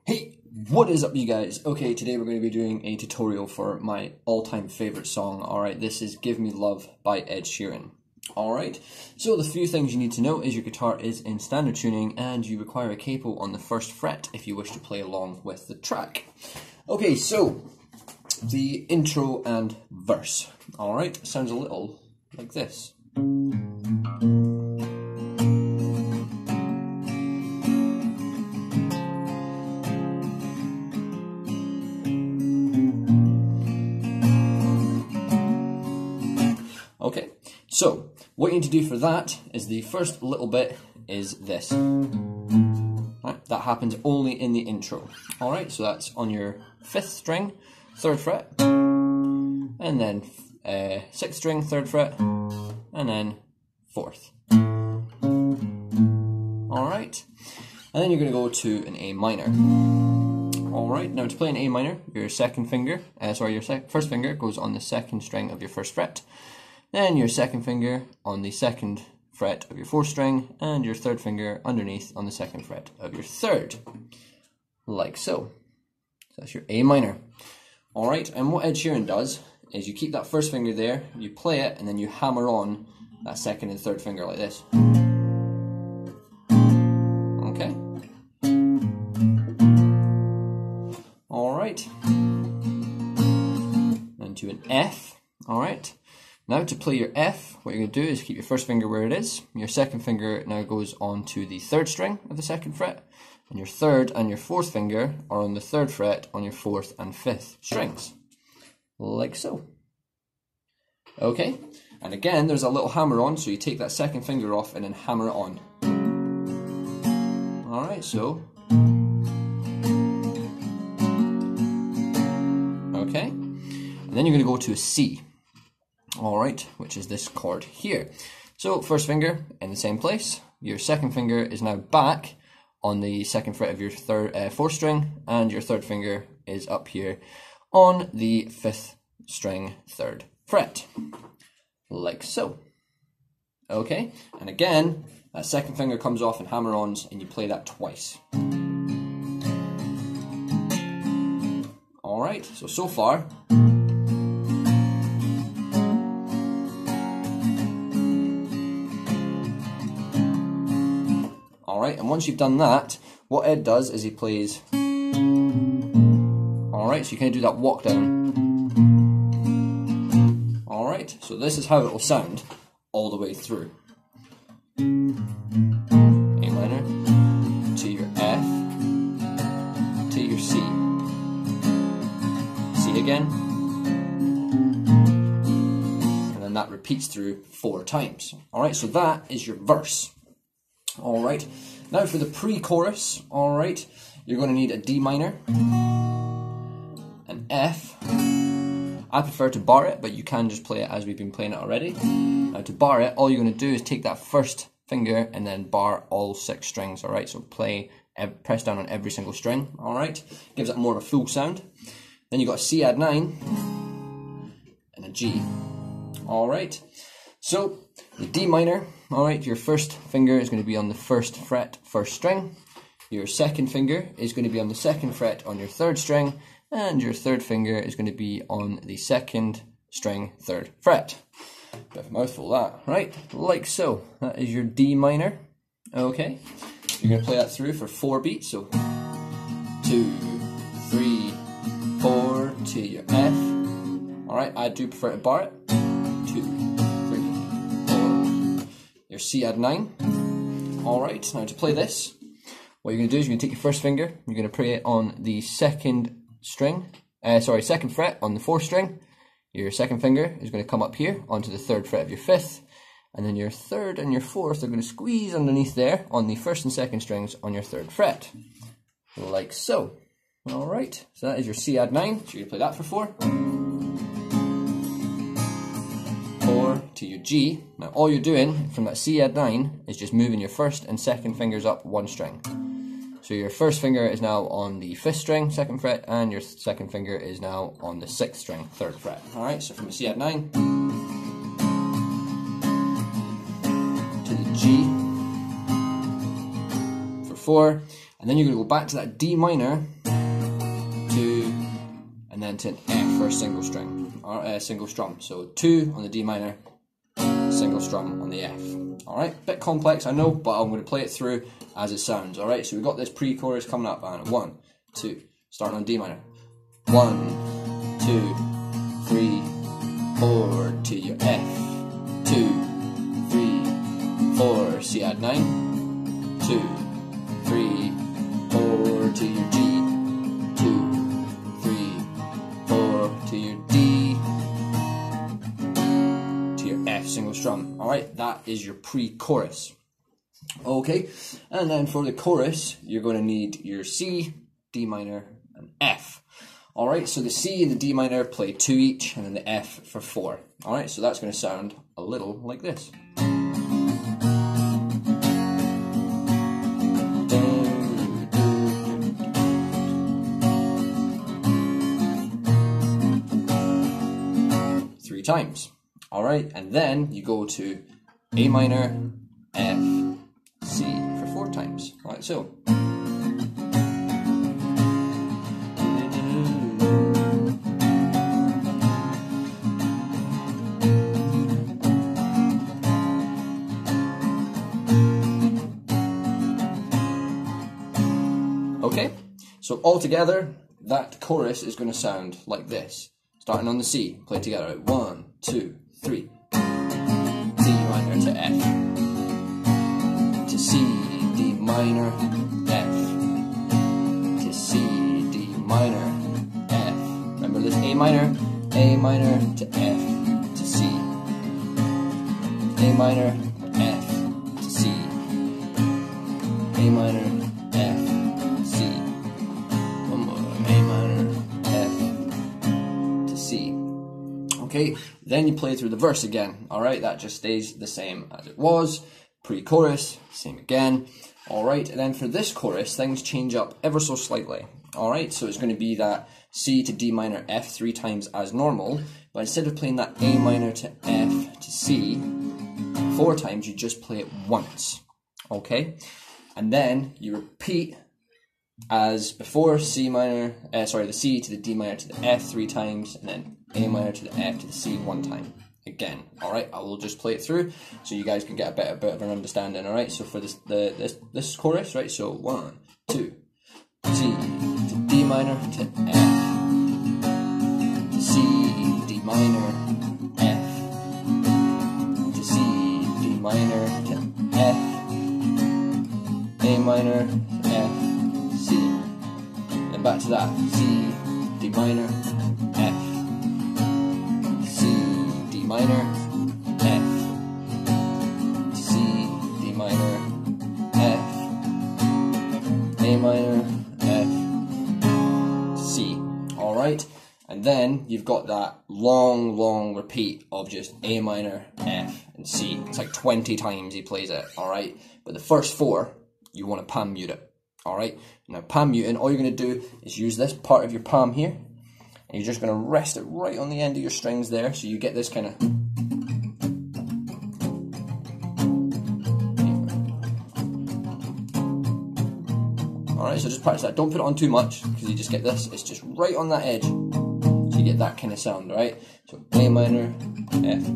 Hey, what is up you guys? Okay, today we're going to be doing a tutorial for my all-time favorite song. Alright, this is Give Me Love by Ed Sheeran. Alright, so the few things you need to know is your guitar is in standard tuning and you require a capo on the first fret if you wish to play along with the track. Okay, so the intro and verse. Alright, sounds a little like this. Okay, so what you need to do for that is the first little bit is this. Right, that happens only in the intro. Alright, so that's on your 5th string, 3rd fret, and then 6th string, 3rd fret, and then 4th. Alright, and then you're going to go to an A minor. Alright, now to play an A minor, your second finger, your first finger goes on the 2nd string of your 1st fret. Then your 2nd finger on the 2nd fret of your 4th string, and your 3rd finger underneath on the 2nd fret of your 3rd, like so. So that's your A minor. Alright, and what Ed Sheeran does is you keep that 1st finger there, you play it, and then you hammer on that 2nd and 3rd finger like this. Okay. Alright. And to an F. Alright. Now to play your F, what you're going to do is keep your 1st finger where it is. Your 2nd finger now goes on to the 3rd string of the 2nd fret. And your 3rd and your 4th finger are on the 3rd fret on your 4th and 5th strings. Like so. Okay, and again there's a little hammer on, so you take that 2nd finger off and then hammer it on. Alright, so. Okay, and then you're going to go to a C. Alright, which is this chord here. So 1st finger in the same place, your 2nd finger is now back on the 2nd fret of your 4th string, and your 3rd finger is up here on the 5th string 3rd fret, like so. Okay, and again that 2nd finger comes off and hammer-ons, and you play that twice. Alright, so far. Alright, and once you've done that, what Ed does is he plays. Alright, so you kind of do that walk down. Alright, so this is how it will sound all the way through. A minor, to your F, to your C. C again. And then that repeats through 4 times. Alright, so that is your verse. Alright, now for the pre-chorus, alright, you're going to need a D minor, an F. I prefer to bar it, but you can just play it as we've been playing it already. Now to bar it, all you're going to do is take that 1st finger and then bar all 6 strings, alright, so press down on every single string, alright, gives it more of a full sound. Then you've got a C add 9, and a G, alright. So, the D minor, alright, your 1st finger is going to be on the 1st fret, 1st string. Your 2nd finger is going to be on the 2nd fret on your 3rd string. And your 3rd finger is going to be on the 2nd string, 3rd fret. Bit of a mouthful that, right? Like so. That is your D minor. Okay. You're going to play that through for 4 beats. So, 2, 3, 4 to your F. Alright, I do prefer to bar it. 2, your C add 9. Alright, now to play this, what you're going to do is you're going to take your 1st finger, you're going to play it on the 2nd string, 2nd fret on the 4th string. Your 2nd finger is going to come up here onto the 3rd fret of your 5th, and then your 3rd and your 4th are going to squeeze underneath there on the 1st and 2nd strings on your 3rd fret, like so. Alright, so that is your C add 9, so you're going to play that for 4. To your G. Now all you're doing from that C add 9 is just moving your 1st and 2nd fingers up 1 string. So your 1st finger is now on the 5th string, 2nd fret, and your 2nd finger is now on the 6th string, 3rd fret. Alright, so from the C add 9 to the G for 4, and then you're going to go back to that D minor then to an F for a single string, or a single strum. So 2 on the D minor, single strum on the F. Alright, bit complex I know, but I'm going to play it through as it sounds. Alright, so we've got this pre-chorus coming up, and 1, 2, starting on D minor. 1, 2, 3, 4 to your F. 2, 3, 4, C add 9. 2, 3, 4 to your G. 2, 3, 4 to your D. To your F single strum. Alright, that is your pre-chorus. Okay, and then for the chorus, you're going to need your C, D minor, and F. Alright, so the C and the D minor play 2 each, and then the F for 4. Alright, so that's going to sound a little like this. 3 times. Alright, and then you go to A minor, F, C for 4 times. Alright, so. Okay, so all together, that chorus is going to sound like this. Starting on the C, play it together. 1, 2, 3. D minor to F. To C, D minor, F. To C, D minor, F. Remember this A minor to F, to C. A minor, F, to C. A minor, F, C. One more, A minor, F, to C. Okay, then you play through the verse again. Alright, that just stays the same as it was. Pre-chorus, same again. Alright, and then for this chorus, things change up ever so slightly. Alright, so it's going to be that C to D minor, F 3 times as normal, but instead of playing that A minor to F to C 4 times, you just play it once. Okay, and then you repeat as before, the C to the D minor to the F 3 times, and then A minor to the F to the C 1 time. Again, alright, I will just play it through so you guys can get a bit of an understanding. Alright, so for this chorus, right, so 1, 2, C to D minor to F, to C, D minor, F, to C, D minor to F, A minor, F, C, then back to that, C, D minor, F, C, D minor, F, C, D minor, F, A minor, F, C. Alright, and then you've got that long repeat of just A minor, F, and C. It's like 20 times he plays it, alright? But the first 4, you want to palm mute it, alright? Now palm muting, all you're going to do is use this part of your palm here, and you're just going to rest it right on the end of your strings there, so you get this kind of... Alright, so just practice that. Don't put it on too much, because you just get this. It's just right on that edge. So you get that kind of sound, right? So A minor, F.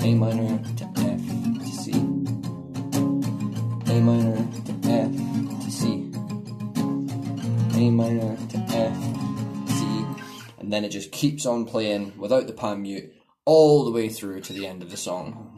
A minor to F to C. A minor to F to C. A minor to F, C. And then it just keeps on playing without the palm mute all the way through to the end of the song.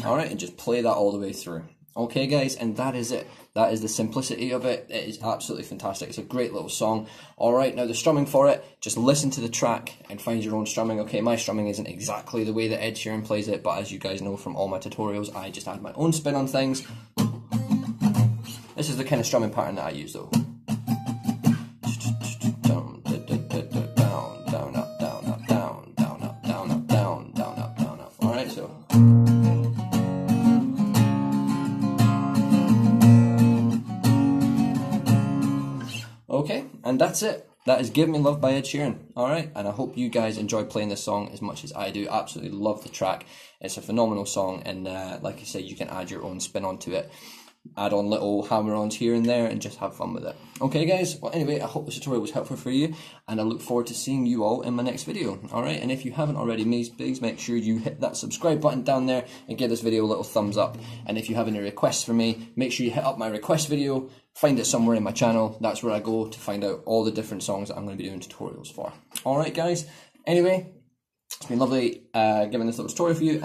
Alright, and just play that all the way through. Okay guys, and that is it. That is the simplicity of it. It is absolutely fantastic. It's a great little song. Alright, now the strumming for it, just listen to the track and find your own strumming. Okay, my strumming isn't exactly the way that Ed Sheeran plays it, but as you guys know from all my tutorials, I just add my own spin on things. This is the kind of strumming pattern that I use though. Down, down, up, down, up, down, down, up, down, up, down, down, up, down, up. Alright, so... Okay, and that's it. that is Give Me Love by Ed Sheeran. Alright, and I hope you guys enjoy playing this song as much as I do. Absolutely love the track. It's a phenomenal song, and like I said, you can add your own spin onto it. Add on little hammer-ons here and there and just have fun with it. Okay guys, well anyway, I hope this tutorial was helpful for you, and I look forward to seeing you all in my next video. Alright, and if you haven't already, please make sure you hit that subscribe button down there and give this video a little thumbs up. And if you have any requests for me, make sure you hit up my request video, find it somewhere in my channel. That's where I go to find out all the different songs that I'm going to be doing tutorials for. Alright guys, anyway, it's been lovely giving this little tutorial for you. And